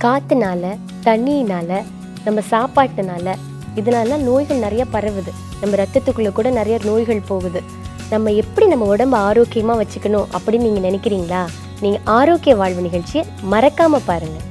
காற்றுனால, தண்ணியினால், நம்ம சாப்பாட்டுனால, இதனால நோய்கள் நிறைய பரவுது. நம்ம ரத்தத்துக்குள்ளே கூட நிறைய நோய்கள் போகுது. நம்ம எப்படி நம்ம உடம்பை ஆரோக்கியமாக வச்சுக்கணும் அப்படின்னு நீங்கள் நினைக்கிறீங்களா? நீங்கள் ஆரோக்கிய வாழ்வு நிகழ்ச்சியை மறக்காமல் பாருங்கள்.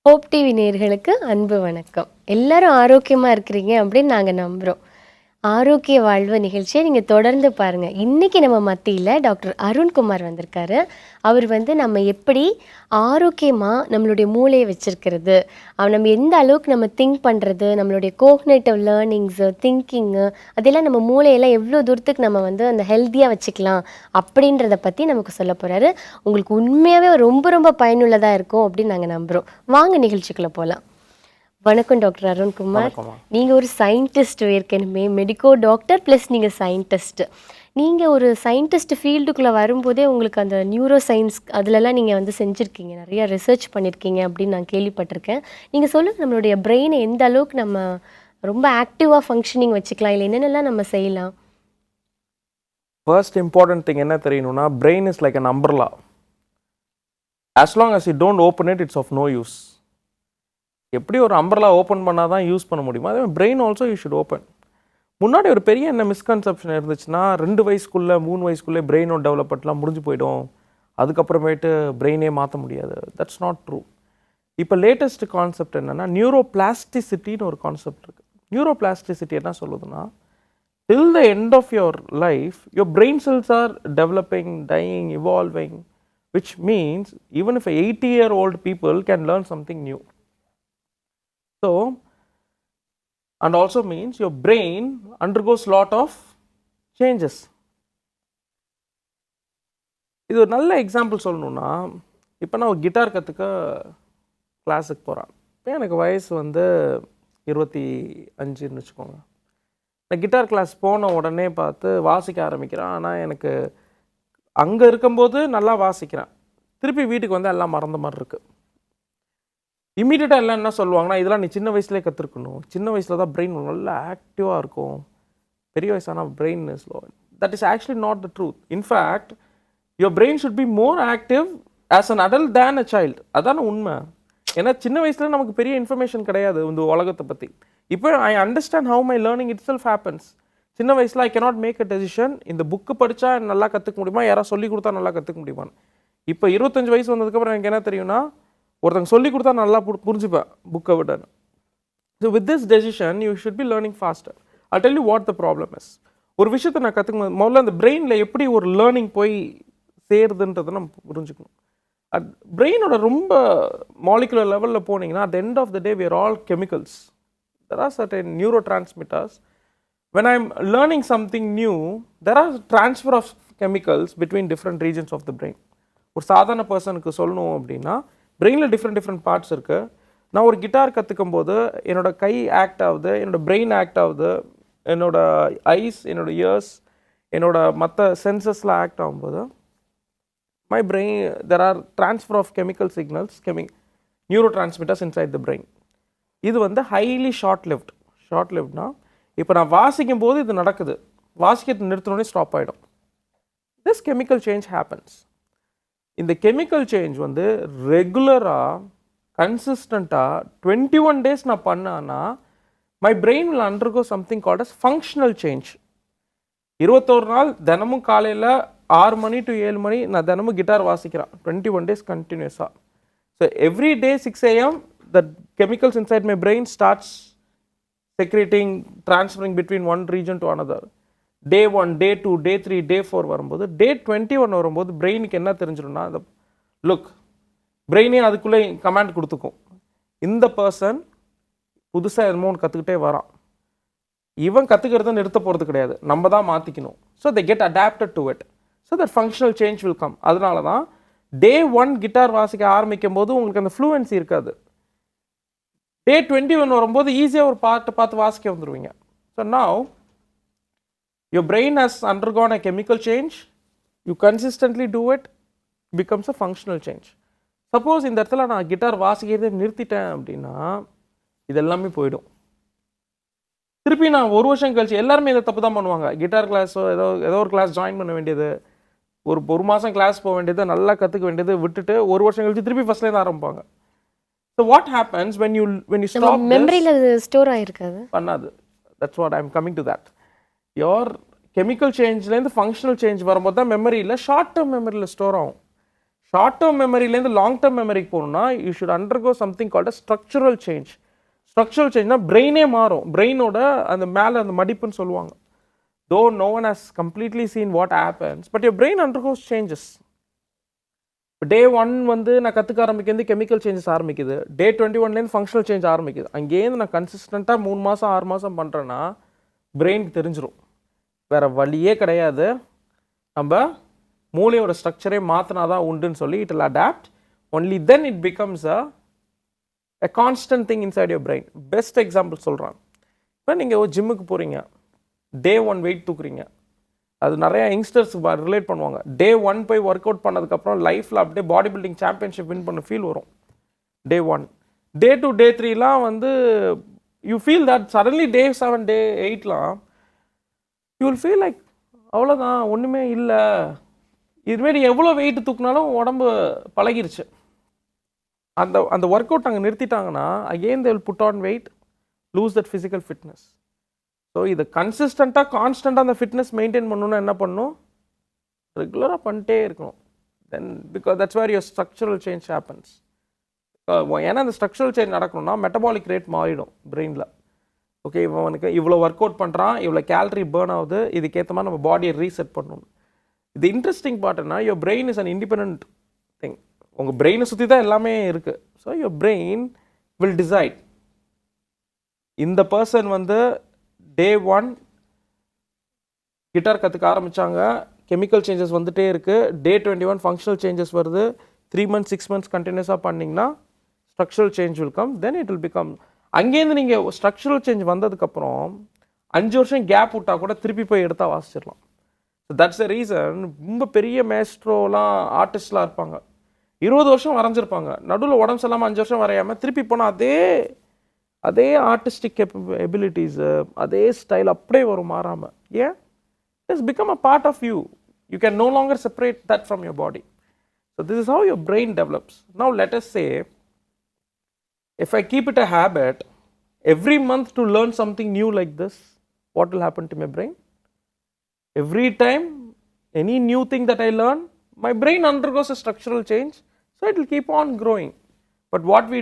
ஹோப் டிவி நேயர்களுக்கு அன்பு வணக்கம். எல்லாரும் ஆரோக்கியமாக இருக்கிறீங்க அப்படின்னு நாங்கள் நம்புகிறோம். ஆரோக்கிய வாழ்வு நிகழ்ச்சியை நீங்கள் தொடர்ந்து பாருங்கள். இன்றைக்கி நம்ம மத்தியில் டாக்டர் அருண் குமார் வந்திருக்காரு. அவர் நம்ம எப்படி ஆரோக்கியமாக நம்மளுடைய மூளையை வச்சுருக்கிறது, நம்ம எந்த அளவுக்கு நம்ம திங்க் பண்ணுறது, நம்மளுடைய கோக்னேட்டிவ் லேர்னிங்ஸு, திங்கிங்கு, அதெல்லாம் நம்ம மூளையெல்லாம் எவ்வளோ தூரத்துக்கு நம்ம அந்த ஹெல்த்தியாக வச்சுக்கலாம் அப்படின்றத பற்றி நமக்கு சொல்ல போகிறாரு. உங்களுக்கு உண்மையாகவே ரொம்ப ரொம்ப பயனுள்ளதாக இருக்கும் அப்படின்னு நாங்கள் நம்புகிறோம். வாங்க நிகழ்ச்சிக்குள்ளே போகலாம். வணக்கம் டாக்டர் அருண்குமார். நீங்கள் ஒரு சயின்டிஸ்ட், ஏற்கனவே மெடிக்கோ டாக்டர் ப்ளஸ் நீங்கள் சயின்டிஸ்ட். நீங்கள் ஒரு சயின்டிஸ்ட் ஃபீல்டுக்குள்ளே வரும்போதே உங்களுக்கு அந்த நியூரோ சயின்ஸ் அதிலெல்லாம் நீங்கள் செஞ்சுருக்கீங்க, நிறையா ரிசர்ச் பண்ணியிருக்கீங்க அப்படின்னு நான் கேள்விப்பட்டிருக்கேன். நீங்கள் சொல்லுங்கள், நம்மளுடைய பிரெயினை எந்த அளவுக்கு நம்ம ரொம்ப ஆக்டிவாக ஃபங்க்ஷனிங் வச்சுக்கலாம், இல்லை என்னென்னலாம் நம்ம செய்யலாம்? ஃபர்ஸ்ட் இம்பார்ட்டன்ட் திங் என்ன தெரியணும்னா, brain is like an umbrella. as long as you don't open it, it's of no use. எப்படி ஒரு அம்பர்லா ஓப்பன் பண்ணால் தான் யூஸ் பண்ண முடியுமோ, அதே brain also you should open. முன்னாடி ஒரு பெரிய என்ன மிஸ்கன்செப்ஷன் இருந்துச்சுன்னா, 2 வயசுக்குள்ளே 3 வயசுக்குள்ளே பிரெயினோட டெவலப்மெண்ட்லாம் முடிஞ்சு போயிடும், அதுக்கப்புறமேட்டு பிரெயினே மாற்ற முடியாது. That's not true. இப்போ லேட்டஸ்ட் கான்செப்ட் என்னென்னா, நியூரோபிளாஸ்டிசிட்டின்னு ஒரு கான்செப்ட் இருக்குது. நியூரோபிளாஸ்டிசிட்டி என்ன சொல்லுதுன்னா, till the end of your life, your brain cells are developing, dying, evolving, which means even if 80-year-old people can learn something new. So, and also means your brain undergoes lot of changes. இது ஒரு நல்ல example சொல்லணும்னா, இப்போ நான் ஒரு guitar கற்றுக்க கிளாஸுக்கு போகிறேன். இப்போ எனக்கு வயசு 25ன்னு வச்சுக்கோங்க. நான் கிட்டார் கிளாஸ் போன உடனே பார்த்து வாசிக்க ஆரம்பிக்கிறேன். ஆனால் எனக்கு அங்கே இருக்கும்போது நல்லா வாசிக்கிறேன், திருப்பி வீட்டுக்கு எல்லாம் மறந்த மாதிரி இருக்குது. இம்மீடியட்டாக எல்லாம் என்ன சொல்லுவாங்கன்னா, இதெல்லாம் நீ சின்ன வயசுலேயே கற்றுக்கணும், சின்ன வயசில் தான் பிரெயின் நல்லா ஆக்டிவாக இருக்கும், பெரிய வயசான brain is low. That is actually not the truth. In fact your brain should be more active as an adult than a child. அதான உண்மை. ஏன்னா சின்ன வயசில் நமக்கு பெரிய இன்ஃபர்மேஷன் கிடையாது இந்த உலகத்தை பற்றி. இப்போ I understand how my learning itself happens. சின்ன வயசில் I cannot make a decision, இந்த புக்கு படித்தா நல்லா கற்றுக்க முடியுமா, யாராவது சொல்லி கொடுத்தா நல்லா கற்றுக்க முடியுமான்னு. இப்போ 25 வயசு வந்ததுக்கப்புறம் எனக்கு என்ன தெரியும்னா, ஒருத்தங்க சொல்லி கொடுத்தா நல்லா புரிஞ்சுப்பேன் புக்கை விட. So with this decision you should be learning faster. I tell you what the problem is. ஒரு விஷயத்தை நான் கற்றுக்கும் முதல்ல அந்த பிரெயினில் எப்படி ஒரு லேர்னிங் போய் சேருதுன்றதை நம்ம புரிஞ்சுக்கணும். பிரெயினோட ரொம்ப மாலிகுலர் லெவலில் போனீங்கன்னா, at the end of the day we are all chemicals. There are certain neurotransmitters. When I'm learning something new, there are transfer of chemicals between different regions of the brain. ஒரு சாதாரண பர்சனுக்கு சொல்லணும் அப்படின்னா, பிரெயினில் different parts இருக்குது. நான் ஒரு guitar கற்றுக்கும் போது என்னோட கை ஆக்ட் ஆகுது, என்னோட பிரெயின் ஆக்ட் ஆகுது, என்னோட ஐஸ், என்னோட இயர்ஸ், என்னோட மற்ற சென்சஸ்லாம் ஆக்ட் ஆகும்போது my brain, there are transfer of chemical signals, neurotransmitters inside the brain. இது highly short-lived. Short-livedனா, இப்போ நான் வாசிக்கும் போது இது நடக்குது, வாசிக்கிறது நிறுத்தினோடனே ஸ்டாப் ஆகிடும். This chemical change happens. இந்த கெமிக்கல் சேஞ்ச் ரெகுலராக கன்சிஸ்டண்ட்டாக 21 days நான் பண்ணேன்னா, my brain will undergo something called as functional change. 21 நாள் தினமும் காலையில் 6 மணி to 7 மணி நான் தினமும் கிட்டார் வாசிக்கிறேன், 21 days கண்டினியூஸாக. So every day 6 AM the chemicals inside my brain starts secreting, transferring between one region to another. Day 1, Day 2, Day 3, Day 4 வரும்போது, Day 21 வரும்போது பிரெயினுக்கு என்ன தெரிஞ்சிடும்னா, அந்த லுக் பிரெயினே அதுக்குள்ளே கமாண்ட் கொடுத்துக்கும், இந்த பர்சன் புதுசாக என்னமோ ஒன்று கற்றுக்கிட்டே வரான், இவன் கற்றுக்கிறத நிறுத்த போகிறது கிடையாது, நம்ம தான் மாற்றிக்கணும். So they get adapted to it. So that functional change will come. அதனால தான் Day 1 கிட்டார் வாசிக்க ஆரம்பிக்கும் போது உங்களுக்கு அந்த ஃப்ளூவன்சி இருக்காது. Day 21 வரும்போது ஈஸியாக ஒரு பாட்டை பார்த்து வாசிக்க வந்துடுவீங்க. So now your brain has undergone a chemical change, you consistently do it becomes a functional change. Suppose இந்த இடத்துல நான் கிட்டார் வாசிக்கிறதே நிறுத்திட்டேன் அப்படின்னா இது எல்லாமே போயிடும். திருப்பி நான் ஒரு வருஷம் கழிச்சு எல்லாருமே இதை தப்பு தான் பண்ணுவாங்க. கிட்டார் கிளாஸோ ஏதோ ஒரு கிளாஸ் ஜாயின் பண்ண வேண்டியது, ஒரு மாதம் கிளாஸ் போக வேண்டியது, நல்லா கற்றுக்க வேண்டியது விட்டுட்டு ஒரு வருஷம் கழிச்சு திருப்பி ஃபர்ஸ்ட்லேருந்து ஆரம்பிப்பாங்க. So what happens when you stop மெமரியில் அது ஸ்டோர் ஆகிருக்காது, பண்ணாது. That's what I am coming to that. Your chemical சேஞ்ச்லேருந்து ஃபங்க்ஷனல் சேஞ்ச் வரும்போது தான் மெமரியில் ஷார்ட் டேர்ம் மெமரியில் ஸ்டோர் ஆகும். ஷார்ட் டேர்ம் மெமரியிலேருந்து லாங் டேர்ம் மெமரிக்கு போகணும்னா you should undergo something called a structural change. Structural சேஞ்ச்னா பிரெயினே மாறும். பிரெயினோட அந்த மேலே அந்த மடிப்புன்னு சொல்லுவாங்க. Though no one has completely seen what happens, but your brain undergoes changes. Day 1 வந்து நான் கற்றுக்க ஆரம்பிக்கிறது கெமிக்கல் சேஞ்சஸ் ஆரம்பிக்குது. Day 21லேருந்து ஃபங்க்ஷனல் சேஞ்ச் ஆரம்பிக்குது. அங்கேருந்து நான் கன்சிஸ்டண்ட்டாக 3 மாதம் 6 மாதம் பண்ணுறேன்னா பிரெயினுக்கு தெரிஞ்சிடும். வேறு வழியே கிடையாது, நம்ம மூளையோட ஸ்ட்ரக்சரே மாற்றினா தான் உண்டுன்னு சொல்லி it will adapt. Only then it becomes a constant thing inside your brain. Best example சொல்கிறேன். இப்போ நீங்கள் ஒரு ஜிம்முக்கு போகிறீங்க, Day 1 வெயிட் தூக்குறீங்க. அது நிறைய யங்ஸ்டர்ஸ் ரிலேட் பண்ணுவாங்க. Day 1 போய் ஒர்க் அவுட் பண்ணதுக்கப்புறம் லைஃப்பில் அப்படியே பாடி பில்டிங் சாம்பியன்ஷிப் வின் பண்ண ஃபீல் வரும். Day 1. Day 2 Day 3லாம் வந்து you feel that suddenly Day 7 Day 8லாம் யூ வில் ஃபீல் லைக் அவ்வளோதான், ஒன்றுமே இல்லை, இதுமாரி எவ்வளோ வெயிட் தூக்குனாலும் உடம்பு பழகிருச்சு. அந்த ஒர்க் அவுட் அங்கே நிறுத்திட்டாங்கன்னா again they will put on weight, lose that physical fitness. So இது கன்சிஸ்டண்ட்டாக கான்ஸ்டண்ட்டாக அந்த ஃபிட்னஸ் மெயின்டைன் பண்ணணுன்னா என்ன பண்ணணும்? ரெகுலராக பண்ணிட்டே இருக்கணும். Then because that's where your structural change happens. ஏன்னா அந்த ஸ்ட்ரக்சரல் சேஞ்ச் நடக்கணும்னா மெட்டபாலிக் ரேட் மாறிடும் பிரெயினில். ஓகே, இவனுக்கு இவ்வளோ ஒர்க் அவுட் பண்ணுறான், இவ்வளோ கேலரி பேர்ன் ஆகுது, இதுக்கேற்ற மாதிரி நம்ம பாடியை ரீசெட் பண்ணணும். இது இன்ட்ரெஸ்டிங் பார்ட்டுன்னா your brain is an independent thing. உங்கள் பிரெயினை சுற்றி தான் எல்லாமே இருக்குது. So your brain will decide. இந்த பர்சன் வந்து Day 1 கிட்டார் கற்றுக்க ஆரம்பித்தாங்க, கெமிக்கல் சேஞ்சஸ் வந்துகிட்டே இருக்குது. Day 21 ஃபங்க்ஷனல் சேஞ்சஸ் வருது. 3 months 6 months கண்டினியூஸாக பண்ணிங்கன்னா structural change will come. Then it will become. அங்கேருந்து நீங்கள் ஸ்ட்ரக்சரல் சேஞ்ச் வந்ததுக்கப்புறம் 5 வருஷம் கேப் விட்டால் கூட திருப்பி போய் எடுத்தால் வாசிச்சிடலாம். ஸோ தட்ஸ் த ரீசன் ரொம்ப பெரிய மேஸ்ட்ரோலாம் ஆர்டிஸ்ட்லாம் இருப்பாங்க, 20 வருஷம் வரைஞ்சிருப்பாங்க, நடுவில் உடம்பு சரியில்லாமல் 5 வருஷம் வரையாமல் திருப்பி போனால் அதே ஆர்டிஸ்டிக் எபிலிட்டிஸு அதே ஸ்டைல் அப்படியே வரும், மாறாமல். ஏன்? It's become a part of you. You can no longer separate that from your body. So this is how your brain develops. Now let us say if I keep it a habit every month to learn something new like this, what will happen to my brain? Every time any new thing that I learn, my brain undergoes a structural change, so it will keep on growing. But what we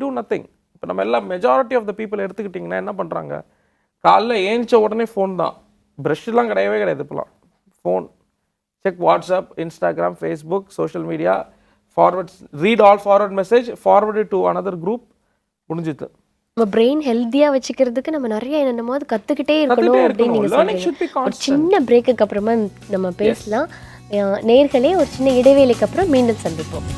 do nothing. இப்போ நம்ம எல்லாம் majority of the people எடுத்துக்கிட்டிங்கன்னா என்ன பண்ணுறாங்க? காலைல ஏஞ்ச உடனே phone தான், ப்ரஷ்லாம் கிடையவே கிடையாது. இப்போலாம் phone, check WhatsApp, Instagram, Facebook, social media, read all forward message, forward to another group, முடிஞ்சுது. நம்ம பிரெயின் ஹெல்த்தியா வச்சுக்கிறதுக்கு நம்ம நிறைய என்னமோ கற்றுக்கிட்டே இருக்கணும் அப்படின்னு நீங்கள் சொல்றீங்க. ஒரு சின்ன பிரேக்குக்கு அப்புறமா நம்ம பேசலாம். நேர்களே, ஒரு சின்ன இடைவேளைக்கு அப்புறம் மீண்டும் சந்திப்போம்.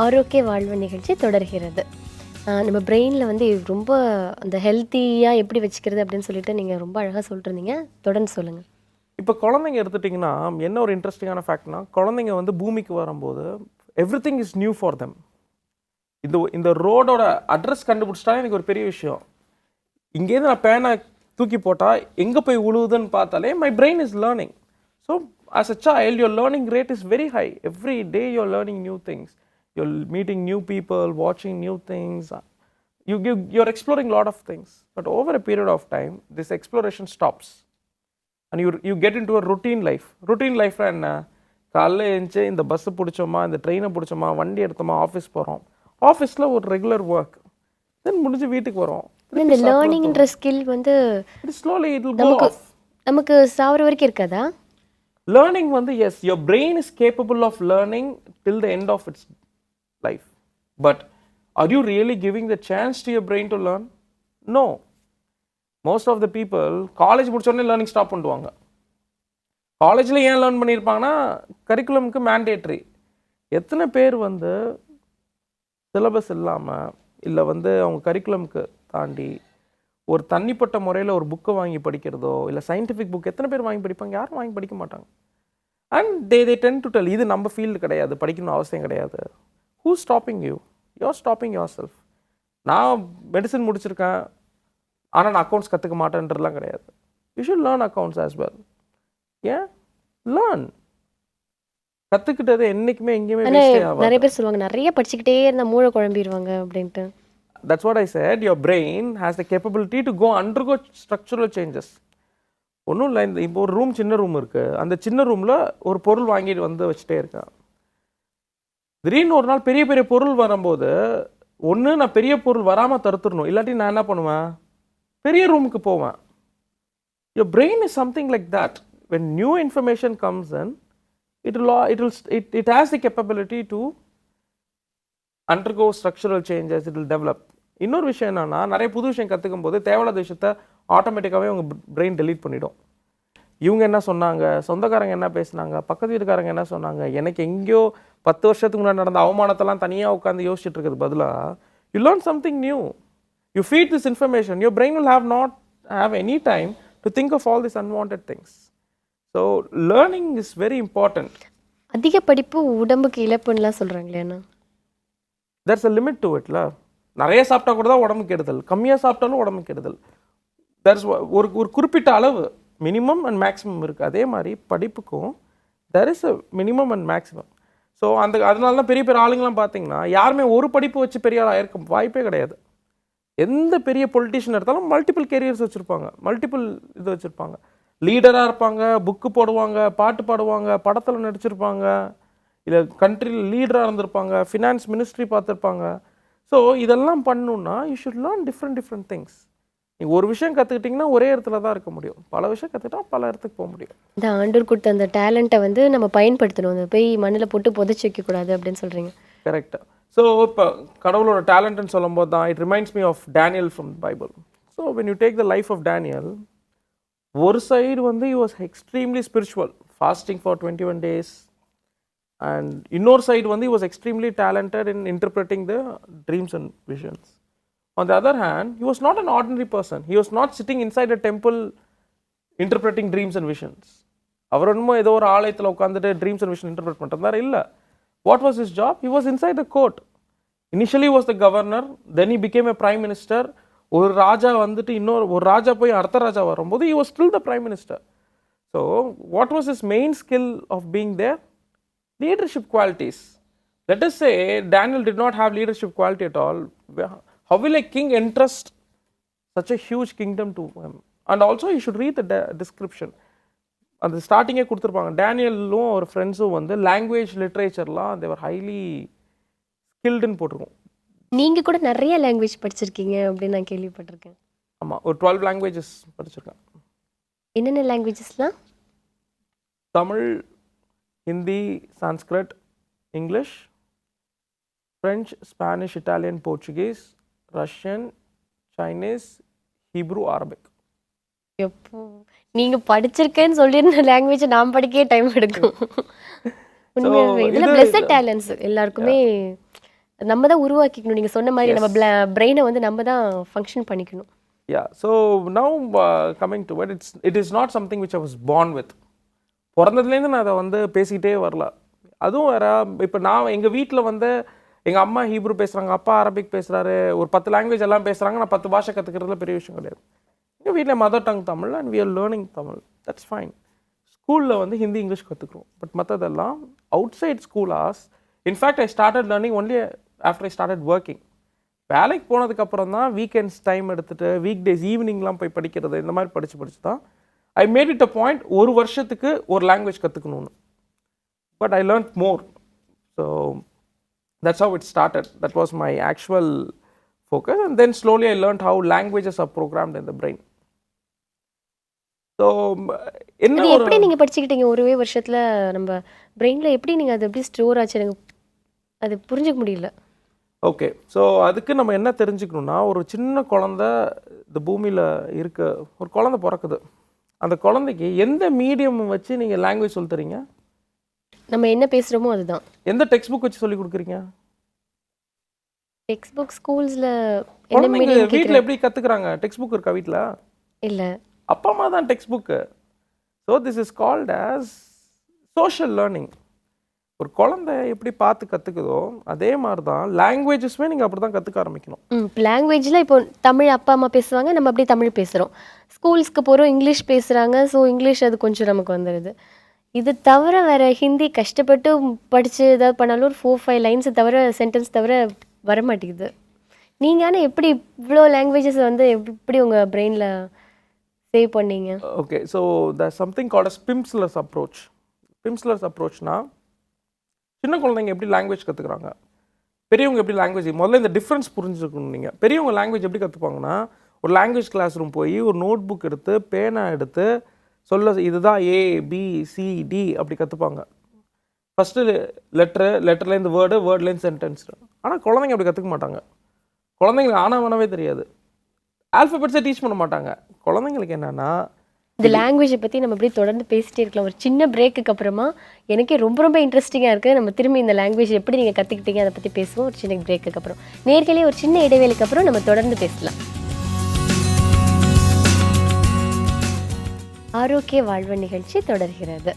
ஆரோக்கிய வாழ்வு நிகழ்ச்சி தொடர்கிறது. நம்ம பிரெயினில் வந்து ரொம்ப அந்த ஹெல்த்தியாக எப்படி வச்சுக்கிறது அப்படின்னு சொல்லிட்டு நீங்கள் ரொம்ப அழகாக சொல்லிட்டுருந்தீங்க. தொடர்ந்து சொல்லுங்கள். இப்போ குழந்தைங்க எடுத்துட்டிங்கன்னா என்ன ஒரு இன்ட்ரெஸ்டிங்கான ஃபேக்ட்னா, குழந்தைங்க வந்து பூமிக்கு வரும்போது every thing is new for them. இந்த ரோடோட அட்ரஸ் கண்டுபிடிச்சிட்டாலே எனக்கு ஒரு பெரிய விஷயம். இங்கேருந்து நான் பேனை தூக்கி போட்டால் எங்கே போய் உழுவுதுன்னு பார்த்தாலே my brain is learning. So as a child your learning rate is very high. Every day you're learning new things. You're meeting new people, watching new things. You're exploring a lot of things. But over a period of time, this exploration stops. And you get into a routine life. Routine life என்ன? காலைல எழுந்துச்சு இந்த bus பிடிச்சோமா, இந்த ட்ரெயினை பிடிச்சோமா, வண்டி எடுத்தோமா, office போகிறோம். ஆஃபீஸில் ஒரு ரெகுலர் ஒர்க், தென் முடிஞ்சு வீட்டுக்கு வரோம். இந்த லேர்னிங்ன்ற ஸ்கில் வந்து slowly it will go off. நமக்கு சாவர வரைக்கும் இருக்காதா? லேர்னிங் வந்து yes, your brain is capable of learning till the end of its life, but are you really giving the chance to your brain to learn? No. Most of the people college முடிச்சோடனே learning stop பண்ணுவாங்க. காலேஜில் ஏன் learn பண்ணியிருப்பாங்கன்னா கரிக்குலமுக்கு mandatory. எத்தனை பேர் வந்து syllabus இல்லாமல் இல்லை வந்து அவங்க கரிக்குலமுக்கு தாண்டி ஒரு தனிப்பட்ட முறையில் ஒரு புக்கை வாங்கி படிக்கிறதோ இல்லை சயின்டிஃபிக் புக் எத்தனை பேர் வாங்கி படிப்பாங்க? யாரும் வாங்கி படிக்க மாட்டாங்க. And they tend to tell இது நம்ம ஃபீல்டு கிடையாது, படிக்கணும் அவசியம் கிடையாது. Who stopping you? You're stopping yourself. நான் மெடிசன் முடிச்சிருக்கேன் ஆனால் நான் அக்கௌண்ட்ஸ் கற்றுக்க மாட்டேன்றதுலாம் கிடையாது. You should learn accounts as well. ஏன் லேர்ன்? கற்றுக்கிட்டது என்றைக்குமே எங்கேயுமே வேஸ்டே ஆகாது. நிறைய பேர் சொல்லுவாங்க நிறைய படிச்சுக்கிட்டே இருந்தால் மூளை குழம்பிடுவாங்க அப்படின்ட்டு. That's what I said. Your brain has the capability to undergo structural changes. ஒன்றும் இல்லை, இப்போ ஒரு ரூம், சின்ன ரூம் இருக்குது. அந்த சின்ன ரூமில் ஒரு பொருள் வாங்கிட்டு வந்து வச்சுட்டே இருக்கேன். திடீர்னு ஒரு நாள் பெரிய பெரிய பொருள் வரும்போது ஒன்று நான் பெரிய பொருள் வராமல் தடுத்துடணும், இல்லாட்டி நான் என்ன பண்ணுவேன்? பெரிய ரூமுக்கு போவேன். Your brain is something like that. When new information comes in, it has the capability to undergo structural changes. It will develop. இன்னொரு விஷயம் என்னன்னா, நிறைய புது விஷயம் கற்றுக்கும் போது தேவையில்லாத விஷயத்த ஆட்டோமேட்டிக்காகவே உங்கள் பிரெயின் டெலீட் பண்ணிடும். இவங்க என்ன சொன்னாங்க, சொந்தக்காரங்க என்ன பேசுனாங்க, பக்கத்து வீட்டுக்காரங்க என்ன சொன்னாங்க, எனக்கு எங்கேயோ 10 வருஷத்துக்கு முன்னாடி நடந்த அவமானத்தெல்லாம் தனியாக உட்காந்து யோசிச்சுட்டு இருக்கிறது பதிலாக you learn something new. You feed this information. Your brain will not have any time to think of all these unwanted things. So learning is very important. அதிக படிப்பு உடம்புக்கு இழப்புன்னெலாம் சொல்கிறாங்களே அண்ணா. there's a limit to it la. நிறைய சாப்பிட்டா கூட தான் உடம்புக்கு கெடுதல், கம்மியாக சாப்பிட்டாலும் உடம்புக்கு கெடுதல். there's ஒரு குறிப்பிட்ட அளவு மினிமம் அண்ட் மேக்ஸிமம் இருக்குது. அதே மாதிரி படிப்புக்கும் there is a minimum and maximum. So அதனால தான் பெரிய பெரிய ஆளுங்களாம் பார்த்தீங்கன்னா யாருமே ஒரு படிப்பு வச்சு பெரிய ஆள் ஆயிருக்க வாய்ப்பே கிடையாது. எந்த பெரிய பொலிட்டிஷியன் எடுத்தாலும் மல்டிபிள் கேரியர்ஸ் வச்சுருப்பாங்க, மல்டிபிள் இது வச்சுருப்பாங்க. லீடராக இருப்பாங்க, புக்கு போடுவாங்க, பாட்டு பாடுவாங்க, படத்தில் நடிச்சிருப்பாங்க, இல்லை கண்ட்ரியில் லீடராக இருந்திருப்பாங்க, ஃபினான்ஸ் மினிஸ்ட்ரி பார்த்துருப்பாங்க. ஸோ இதெல்லாம் பண்ணணுன்னா you should learn different things. நீங்கள் ஒரு விஷயம் கற்றுக்கிட்டிங்கன்னா ஒரே இடத்துல தான் இருக்க முடியும். பல விஷயம் கற்றுக்கிட்டா பல இடத்துக்கு போக முடியும். இந்த ஆண்டூர் கொடுத்த அந்த டேலண்ட்டை வந்து நம்ம பயன்படுத்தணும், அதை போய் மண்ணில் போட்டு புதைச்சி வைக்கக்கூடாது அப்படின்னு சொல்கிறீங்க. கரெக்டாக. ஸோ இப்போ கடவுளோட டேலண்ட்னு சொல்லும் போது தான் it reminds me of Daniel from Bible. So when you take the life of Daniel, ஒரு சைடு வந்து he was extremely spiritual, fasting for 21 days, and இன்னொரு சைடு வந்து he was extremely talented in interpreting the dreams and visions. On the other hand, he was not an ordinary person. He was not sitting inside a temple interpreting dreams and visions. அவர் என்னமோ ஏதோ ஒரு ஆலயத்தில் உட்காந்துட்டு dreams and vision interpret பண்ணுறாரு இல்லை. What was his job? He was inside the court. Initially he was the governor, then he became a prime minister. ஒரு ராஜா வந்துட்டு ஒரு ராஜா போய் அடுத்த ராஜா வரும்போது he was still the prime minister. So what was his main skill of being there? Leadership qualities. Let us say Daniel did not have leadership quality at all. How will a king entrust such a huge kingdom to him? And also you should read the description. அந்த ஸ்டார்டிங்கே கொடுத்துருப்பாங்க. டேனியலும் ஒரு ஃப்ரெண்ட்ஸும் வந்து language லிட்ரேச்சர்லாம் தேவர் highly ஸ்கில்டுன்னு போட்டிருக்கோம். நீங்கள் கூட நிறைய லாங்குவேஜ் படிச்சிருக்கீங்க அப்படின்னு நான் கேள்விப்பட்டிருக்கேன். ஆமாம், ஒரு 12 லாங்குவேஜஸ் படிச்சிருக்கேன். என்னென்ன லாங்குவேஜஸ்லாம்? Tamil, Hindi, Sanskrit, English, French, Spanish, Italian, Portuguese, Russian, Chinese, Hebrew, Arabic. எப்போ நீங்கள் படிச்சிருக்கேன்னு சொல்லியிருந்த லாங்குவேஜை நான் படிக்கவே டைம் எடுக்கும். உண்மையாகவே இதில் பிளெஸட் டேலண்ட்ஸ் எல்லாருக்குமே நம்ம தான் உருவாக்கிக்கணும். நீங்கள் சொன்ன மாதிரி நம்ம பிரெயினை வந்து நம்ம தான் ஃபங்க்ஷன் பண்ணிக்கணும். Yeah, so now coming to it is not something which I was born with. பிறந்ததுலேருந்து நான் அதை வந்து பேசிக்கிட்டே வரல. அதுவும் வேற. இப்போ நான் எங்கள் வீட்டில் வந்து எங்கள் அம்மா ஹீப்ரூ பேசுகிறாங்க, அப்பா அரபிக் பேசுகிறாரு, ஒரு 10 லாங்குவேஜ் எல்லாம் பேசுகிறாங்க. நான் 10 பாஷை கற்றுக்கிறதுல பெரிய விஷயம் கிடையாது. எங்கள் வீட்டில் mother tongue Tamil and we are learning Tamil, that's fine. ஸ்கூலில் வந்து ஹிந்தி இங்கிலீஷ் கற்றுக்குறோம். பட் மற்றதெல்லாம் outside school hours. In fact I started learning only after I started working. வேலைக்கு போனதுக்கப்புறம் தான் வீக்கெண்ட்ஸ் டைம் எடுத்துகிட்டு வீக் டேஸ் ஈவினிங்லாம் போய் படிக்கிறது, இந்த மாதிரி படித்து தான் I made it a point ஒரு வருஷத்துக்கு ஒரு லாங்குவேஜ் கற்றுக்கணும்னு. But I learnt more. So that's how it started. That was my actual focus, and then slowly I learned how languages are programmed in the brain. So என்ன எப்படி நீங்க படிச்சிட்டீங்க ஒரே வருஷத்துல? நம்ம பிரெயின்ல எப்படி நீங்க அது எப்படி ஸ்டோர் ஆச்சு எனக்கு அது புரிஞ்சுக்க முடியல. ஓகே, ஸோ அதுக்கு நம்ம என்ன தெரிஞ்சுக்கணும்னா, ஒரு சின்ன குழந்தை இந்த பூமியில் இருக்க ஒரு குழந்தை பிறக்குது. அந்த குழந்தைக்கு எந்த மீடியம் வச்சு நீங்கள் லாங்குவேஜ் சொல்லி தரீங்க? நம்ம என்ன பேசுகிறோமோ அதுதான். எந்த டெக்ஸ்ட் புக் வச்சு சொல்லி கொடுக்குறீங்க? டெக்ஸ்ட் புக் ஸ்கூல்ஸ்ல என்ன குழந்தைங்க மீடியம் வீட்டில் கேட்குறேன்? எப்படி கற்றுக்குறாங்க? டெக்ஸ்ட் புக் இருக்கா வீட்டில்? இல்ல. அப்பா அம்மா தான் text book. So this is called as social learning. ஒரு குழந்தை எப்படி பார்த்து கற்றுக்குதோ அதே மாதிரி தான் லாங்குவேஜஸுமே நீங்கள் அப்படி தான் கற்றுக்க ஆரம்பிக்கணும். லாங்குவேஜில் இப்போ தமிழ் அப்பா அம்மா பேசுவாங்க, நம்ம அப்படியே தமிழ் பேசுகிறோம். ஸ்கூல்ஸ்க்கு போகிறோம், இங்கிலீஷ் பேசுகிறாங்க. ஸோ இங்கிலீஷ் அது கொஞ்சம் நமக்கு வந்துடுது. இது தவிர வேறு ஹிந்தி கஷ்டப்பட்டு படித்து ஏதாவது பண்ணாலும் ஒரு 4-5 லைன்ஸை தவிர சென்டென்ஸ் தவிர வர மாட்டேங்குது. நீங்கள் ஆனால் எப்படி இவ்வளோ லாங்குவேஜஸ் வந்து எப்படி உங்கள் பிரெயினில் சேவ் பண்ணீங்க? Okay, so the something called as Pimsleur's approach. Pimsleur's அப்ரோச்னா சின்ன குழந்தைங்க எப்படி லாங்குவேஜ் கற்றுக்குறாங்க, பெரியவங்க எப்படி லாங்குவேஜ், முதல்ல இந்த டிஃப்ரென்ஸ் புரிஞ்சுக்கணும். நீங்கள் பெரியவங்க லாங்குவேஜ் எப்படி கற்றுப்பாங்கன்னா, ஒரு லாங்குவேஜ் கிளாஸ் ரூம் போய் ஒரு நோட் புக் எடுத்து பேனா எடுத்து சொல்ல இதுதான் ABCD அப்படி கற்றுப்பாங்க. ஃபஸ்ட்டு லெட்டர்லேருந்து வேர்டு, வேர்ட்லேருந்து சென்டென்ஸ். ஆனால் குழந்தைங்க அப்படி கற்றுக்க மாட்டாங்க. குழந்தைங்களுக்கு ஆனவனவே தெரியாது. ஆல்ஃபபெட்ஸை டீச் பண்ண மாட்டாங்க. குழந்தைங்களுக்கு என்னென்னா இந்த லாங்குவேஜை பற்றி நம்ம அப்படியே தொடர்ந்து பேசிட்டே இருக்கலாம். ஒரு சின்ன பிரேக்குக்கு அப்புறமா எனக்கே ரொம்ப ரொம்ப இன்ட்ரெஸ்டிங்காக இருக்குது. நம்ம திரும்பி இந்த லாங்குவேஜ் எப்படி நீங்கள் கற்றுக்கிட்டீங்க அதை பற்றி பேசுவோம் ஒரு சின்ன பிரேக்குக்கு அப்புறம். நேர்களே ஒரு சின்ன இடைவேளைக்கு அப்புறம் நம்ம தொடர்ந்து பேசலாம். ஆரோக்கிய வாழ்வு நிகழ்ச்சி தொடர்கிறது.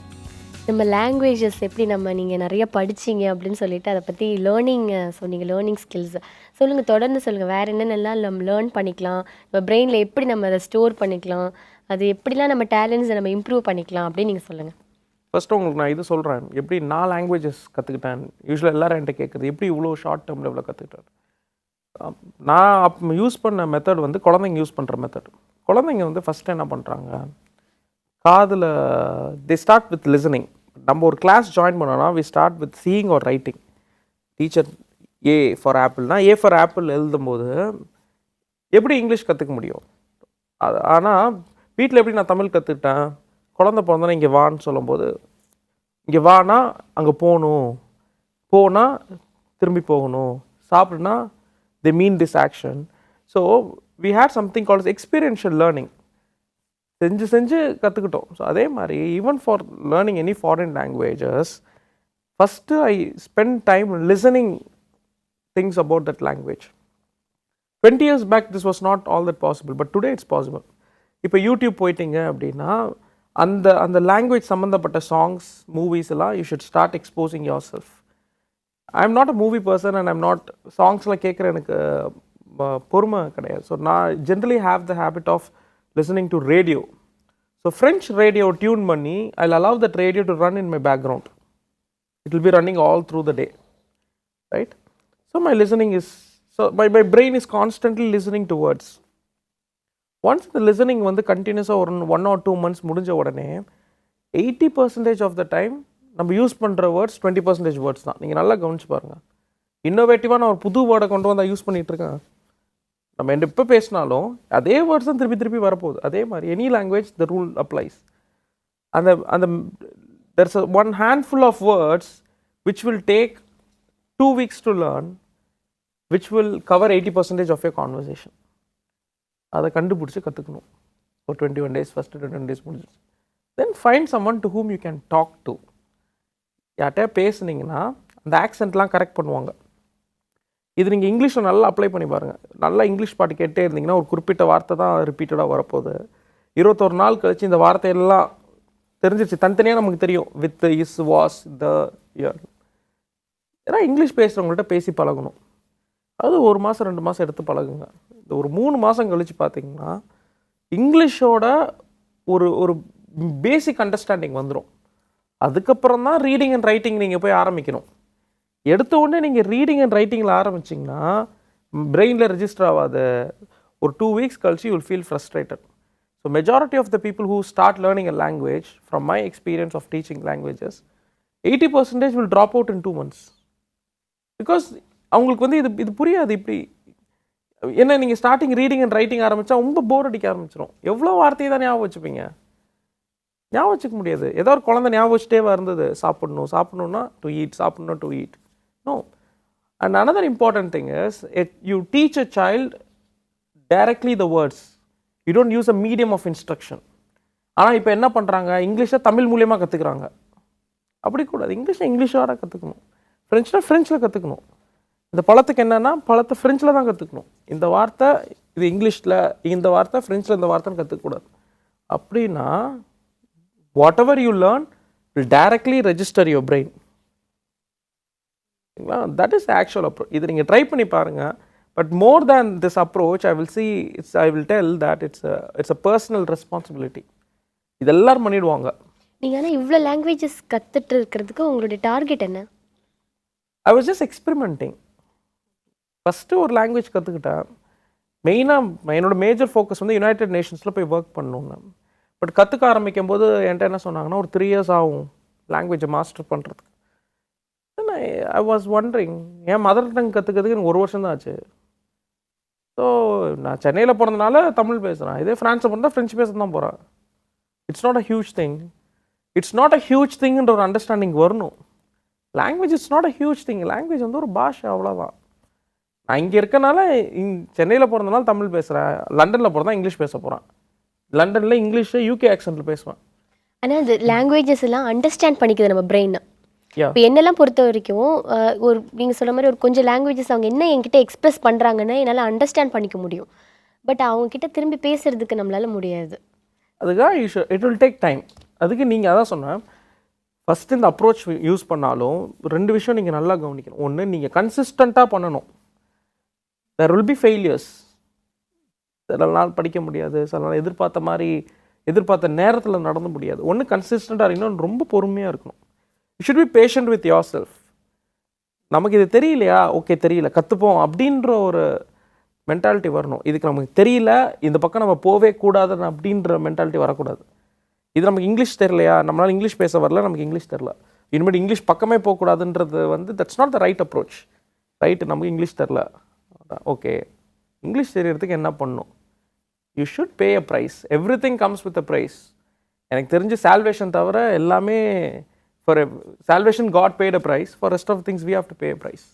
நம்ம லாங்குவேஜஸ் எப்படி நீங்கள் நிறைய படிச்சிங்க அப்படின்னு சொல்லிட்டு அதை பற்றி லேர்னிங் சொன்னீங்க, லேர்னிங் ஸ்கில்ஸ் சொல்லுங்கள், தொடர்ந்து சொல்லுங்கள். வேறு என்னென்னலாம் நம்ம லேர்ன் பண்ணிக்கலாம், நம்ம பிரெயினில் எப்படி நம்ம அதை ஸ்டோர் பண்ணிக்கலாம், அது எப்படிலாம் நம்ம டேலண்ட்ஸை நம்ம இம்ப்ரூவ் பண்ணிக்கலாம் அப்படின்னு நீங்கள் சொல்லுங்கள். ஃபஸ்ட்டு உங்களுக்கு நான் இது சொல்கிறேன், எப்படி நான் லாங்குவேஜஸ் கற்றுக்கிட்டேன். யூஸ்வலாக எல்லோரும் என்கிட்ட கேட்குறது எப்படி இவ்வளோ ஷார்ட் டேர்மில் இவ்வளோ கற்றுக்கிட்டேன். நான் அப்போ யூஸ் பண்ண மெத்தட் வந்து குழந்தைங்க யூஸ் பண்ணுற மெத்தட். குழந்தைங்க வந்து ஃபஸ்ட்டு என்ன பண்ணுறாங்க, காதில் தி ஸ்டார்ட் வித் லிசனிங். நம்ம ஒரு கிளாஸ் ஜாயின் பண்ணோன்னா we start with seeing or writing. Teacher A for ஆப்பிள்னா A ஃபார் ஆப்பிள் எழுதும்போது எப்படி இங்கிலீஷ் கற்றுக்க முடியும்? அது ஆனால் வீட்டில் எப்படி நான் தமிழ் கற்றுக்கிட்டேன், குழந்த பிறந்தோன்னா இங்கே வான்னு சொல்லும்போது, இங்கே வானா அங்கே போகணும், போனால் திரும்பி போகணும், சாப்பிடுனா they mean this action. So we had something called experiential learning. செஞ்சு கற்றுக்கிட்டோம். ஸோ அதே மாதிரி even for learning any foreign languages, first I spend time listening things about that language. 20 years back this was not all that possible, but today it's possible. இப்போ YouTube போயிட்டீங்க அப்படின்னா அந்த அந்த language சம்மந்தப்பட்ட சாங்ஸ், மூவிஸ் எல்லாம் you should start exposing yourself. I am not a movie person and I'm not சாங்ஸ்லாம் கேட்குற எனக்கு பொறுமை கிடையாது. ஸோ நான் generally have the habit of listening to radio. So French radio tune பண்ணி I'll allow that radio to run in my background. It will be running all through the day, right? So my listening is, so my brain is constantly listening to words. Once the listening வந்து கண்டினியூஸாக ஒரு 1 or 2 months முடிஞ்ச உடனே 80% of the time நம்ம use பண்ணுற words 20% words தான். நீங்கள் நல்லா கவனிச்சு பாருங்கள். இன்னோவேட்டிவாக நான் ஒரு புது வேர்டை கொண்டு வந்தால் யூஸ் பண்ணிகிட்ருக்கேன். நம்ம எப்போ பேசினாலும் அதே வேர்ட்ஸ் தான் திருப்பி வரப்போகுது. அதே மாதிரி any language the rule applies. அந்த there's one handful of words which will take 2 weeks to learn, which will cover 80% of your conversation. அதை கண்டுபிடிச்சி கற்றுக்கணும். ஒரு 21 days, ஃபஸ்ட்டு 21 days முடிஞ்சிச்சு. Then find someone to whom you can talk to. யார்கிட்ட பேசுனீங்கன்னா அந்த ஆக்சென்ட்லாம் correct பண்ணுவாங்க. இது நீங்கள் இங்கிலீஷில் நல்லா அப்ளை பண்ணி பாருங்கள். நல்லா இங்கிலீஷ் பாட்டு கேட்டே இருந்தீங்கன்னா ஒரு குறிப்பிட்ட வார்த்தை தான் ரிப்பீட்டடாக வரப்போகுது. 21 நாள் கழிச்சு இந்த வார்த்தையெல்லாம் தெரிஞ்சிருச்சு, தனித்தனியாக நமக்கு தெரியும். With, is, was, the, year. ஏன்னா இங்கிலீஷ் பேசுகிறவங்கள்ட்ட பேசி பழகணும். அது 1 மாதம் 2 மாதம் எடுத்து பழகுங்க. இந்த ஒரு 3 மாதம் கழித்து பார்த்தீங்கன்னா இங்கிலீஷோட ஒரு ஒரு பேசிக் அண்டர்ஸ்டாண்டிங் வந்துடும். அதுக்கப்புறம் தான் ரீடிங் அண்ட் ரைட்டிங் நீங்கள் போய் ஆரம்பிக்கணும். எடுத்த உடனே நீங்கள் ரீடிங் அண்ட் ரைட்டிங்கில் ஆரம்பிச்சிங்கன்னா பிரெயினில் ரெஜிஸ்டர் ஆகாது. ஒரு 2 weeks கழிச்சு you will feel frustrated. So majority of the people who start learning a language, from my experience of teaching languages, 80% will drop out in 2 months. Because அவங்களுக்கு வந்து இது புரியாது. இப்படி என்ன, நீங்கள் ஸ்டார்டிங் ரீடிங் அண்ட் ரைட்டிங் ஆரம்பித்தா ரொம்ப போர் அடிக்க ஆரம்பிச்சிடும். எவ்வளோ வார்த்தையை தான் ஞாபகம் வச்சுப்பீங்க? ஞாபகம் வச்சுக்க முடியாது. ஏதோ ஒரு குழந்தை ஞாபகம் வச்சுட்டே இருந்தது, சாப்பிட்ணுன்னா டு ஈட், சாப்பிட்ணும் to eat. No. And another important thing is, you teach a child directly the words. You don't use a medium of instruction. ஆனால் இப்போ என்ன பண்ணுறாங்க, இங்கிலீஷை தமிழ் மூலியமாக கற்றுக்குறாங்க. அப்படி கூடாது. இங்கிலீஷோட கற்றுக்கணும். ஃப்ரெஞ்சில் கற்றுக்கணும். இந்த பழத்துக்கு என்னென்னா பழத்தை ஃப்ரெஞ்சில் தான் கற்றுக்கணும். இந்த வார்த்தை இது இங்கிலீஷில், இந்த வார்த்தை ஃப்ரெஞ்சில் இந்த வார்த்தைன்னு கற்றுக்கக்கூடாது. அப்படின்னா whatever you learn will directly register your brain. சரிங்களா? That is actual approach. இது நீங்கள் ட்ரை பண்ணி பாருங்கள். But more than this approach I will tell that it's a personal responsibility. இது எல்லாரும் பண்ணிடுவாங்க. நீங்கள் ஆனால் இவ்வளோ லாங்குவேஜஸ் கற்றுட்டு இருக்கிறதுக்கு உங்களுடைய டார்கெட் என்ன? I was just experimenting. First ஒரு லாங்குவேஜ் கற்றுக்கிட்டேன். மெயினாக என்னோட மேஜர் ஃபோக்கஸ் வந்து யுனைடெட் நேஷன்ஸில் போய் ஒர்க் பண்ணணுன்னு. பட் கற்றுக்க ஆரம்பிக்கும் போது என்கிட்ட என்ன சொன்னாங்கன்னா ஒரு 3 years ஆகும் லாங்குவேஜை மாஸ்டர் பண்ணுறதுக்கு. I was wondering, N mother tongue கற்றுக்கிறதுக்கு எனக்கு 1 வருஷம் தான் ஆச்சு. ஸோ நான் சென்னையில் பிறந்தனால தமிழ் பேசுகிறேன். இதே ஃப்ரான்ஸில் பிறந்தால் ஃப்ரெஞ்சு பேச தான் போகிறேன். இட்ஸ் நாட் அ ஹியூஜ் திங்ன்ற ஒரு அண்டர்ஸ்டாண்டிங் வரணும். Language it's not a huge thing. Language வந்து ஒரு பாஷை, அவ்வளோதான். நான் இங்கே இருக்கனால சென்னையில் பிறந்தனால தமிழ் பேசுகிறேன். லண்டனில் பிறந்தா இங்கிலீஷ் பேச போகிறேன். லண்டனில் இங்கிலீஷை யூகே ஆக்சென்ட்டில் பேசுவேன். ஆனால் அது லாங்குவேஜஸ் எல்லாம் அண்டர்ஸ்டாண்ட் பண்ணிக்குது நம்ம பிரெயின். Yeah. இப்போ என்னெல்லாம் பொறுத்த வரைக்கும் ஒரு நீங்கள் சொல்ல மாதிரி ஒரு கொஞ்சம் லாங்குவேஜஸ் அவங்க என்ன என்கிட்ட எக்ஸ்பிரஸ் பண்ணுறாங்கன்னு என்னால் அண்டர்ஸ்டாண்ட் பண்ணிக்க முடியும். பட் அவங்கக்கிட்ட திரும்பி பேசுறதுக்கு நம்மளால முடியாது. அதுக்காக இட் வில் டேக் டைம். அதுக்கு நீங்கள் அதான் சொன்னேன், ஃபஸ்ட்டு இந்த அப்ரோச் யூஸ் பண்ணாலும் 2 விஷயம் நீங்கள் நல்லா கவனிக்கணும். ஒன்று, நீங்கள் கன்சிஸ்டண்ட்டாக பண்ணணும். there will be failures. சில நாள் படிக்க முடியாது, சில நாள் எதிர்பார்த்த நேரத்தில் நடந்து முடியாது. ஒன்று கன்சிஸ்டண்ட்டாக இருக்கணும், ரொம்ப பொறுமையாக இருக்கணும். You should B patient with your self. நமக்கு இது தெரியலையா, ஓகே தெரியல, கற்றுப்போம் அப்படின்ற ஒரு மென்டாலிட்டி வரணும். இதுக்கு நமக்கு தெரியல, இந்த பக்கம் நம்ம போவே கூடாதுன்னு அப்படின்ற மென்டாலிட்டி வரக்கூடாது. இது நமக்கு இங்கிலீஷ் தெரியலையா, நம்மளால் இங்கிலீஷ் பேச வரல, நமக்கு இங்கிலீஷ் தெரியல, இனிமேல் இங்கிலீஷ் பக்கமே போகக்கூடாதுன்றது வந்து that's not the right approach. Right, நமக்கு இங்கிலீஷ் தெரில, ஓகே இங்கிலீஷ் தெரியறதுக்கு என்ன பண்ணணும்? You should pay a price. Everything comes with a price. எனக்கு தெரிஞ்சு சால்வேஷன் தவிர எல்லாமே for salvation God paid a price. For rest of things we have to pay a price.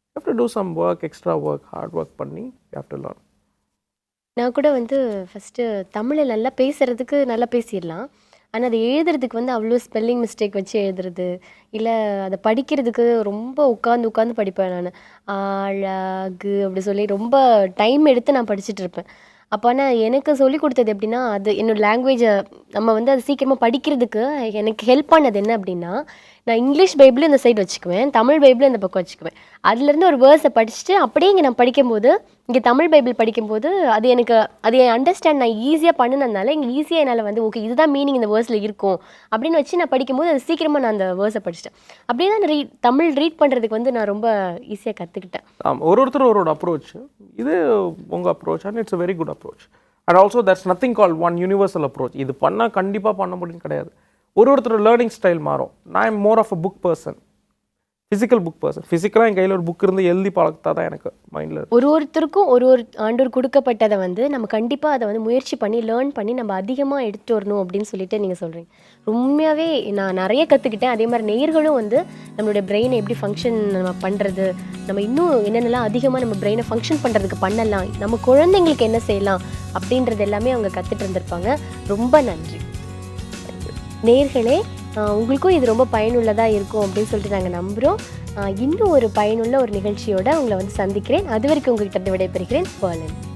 You have to do some work, extra work, hard work பண்ணி you have to learn. நான் கூட வந்து first தமிழில் நல்லா பேசுகிறதுக்கு நல்லா பேசிடலாம். ஆனால் அதை எழுதுறதுக்கு வந்து அவ்வளோ ஸ்பெல்லிங் மிஸ்டேக் வச்சு எழுதுறது, இல்லை அதை படிக்கிறதுக்கு ரொம்ப உட்காந்து படிப்பேன் நான். அழகு அப்படி சொல்லி ரொம்ப டைம் எடுத்து நான் படிச்சுட்டு இருப்பேன். அப்போ ஆனால் எனக்கு சொல்லிக் கொடுத்தது எப்படின்னா, அது என்னோடய லாங்குவேஜை நம்ம வந்து அது சீக்கிரமாக படிக்கிறதுக்கு எனக்கு ஹெல்ப் பண்ணது என்ன அப்படின்னா, நான் இங்கிலீஷ் பைபிள் இந்த சைடு வச்சுக்குவேன், தமிழ் பைபிள் இந்த பக்கம் வச்சுக்குவேன். அதுலேருந்து ஒரு வேர்ஸை படிச்சுட்டு அப்படியே இங்கே நான் படிக்கும்போது, இங்கே தமிழ் பைபிள் படிக்கும்போது அது என் அண்டர்ஸ்டாண்ட் நான் ஈஸியாக பண்ணினதுனால இங்கே ஈஸியாக என்னால் வந்து ஓகே இதுதான் மீனிங் இந்த வேர்ஸில் இருக்கும் அப்படின்னு வச்சு நான் படிக்கும்போது அது சீக்கிரமாக நான் அந்த வேர்ஸை படிச்சிட்டேன். அப்படியே தான் தமிழ் ரீட் பண்ணுறதுக்கு வந்து நான் ரொம்ப ஈஸியாக கற்றுக்கிட்டேன். ஒருத்தரோட அப்ரோச் இது உங்கள் approach and it's a very good approach. And also that's nothing call one universal approach. இது பண்ணால் கண்டிப்பாக பண்ண முடியும் கிடையாது. ஒருத்தரோட லேர்னிங் ஸ்டைல் மாறும். நான் am more of a book person, physical book person. ஃபிசிக்கலாக என் கையில் ஒரு புக் இருந்து எழுதி பழக்கத்தா தான் எனக்கு மைண்டில். ஒருத்தருக்கும் ஒரு ஆண்டோர் கொடுக்கப்பட்டதை வந்து நம்ம கண்டிப்பாக அதை வந்து முயற்சி பண்ணி லேர்ன் பண்ணி நம்ம அதிகமாக எடுத்துகிட்டு வரணும் அப்படின்னு சொல்லிட்டு நீங்கள் சொல்கிறீங்க. உண்மையாகவே நான் நிறைய கற்றுக்கிட்டேன். அதே மாதிரி நேயர்களும் வந்து நம்மளுடைய பிரெயினை எப்படி ஃபங்க்ஷன் நம்ம பண்ணுறது, நம்ம இன்னும் என்னென்னலாம் அதிகமாக நம்ம பிரெயினை ஃபங்க்ஷன் பண்ணுறதுக்கு பண்ணலாம், நம்ம குழந்தைங்களுக்கு என்ன செய்யலாம் அப்படின்றது எல்லாமே அவங்க கற்றுட்டு இருந்திருப்பாங்க. ரொம்ப நன்றி நேயர்களே. உங்களுக்கும் இது ரொம்ப பயனுள்ளதாக இருக்கும் அப்படின்னு சொல்லிட்டு நாங்கள் நம்புகிறோம். இன்னும் ஒரு பயனுள்ள ஒரு நிகழ்ச்சியோடு உங்களை வந்து சந்திக்கிறேன். அது வரைக்கும் உங்கள்கிட்ட விடைபெறுகிறேன். Pearlin.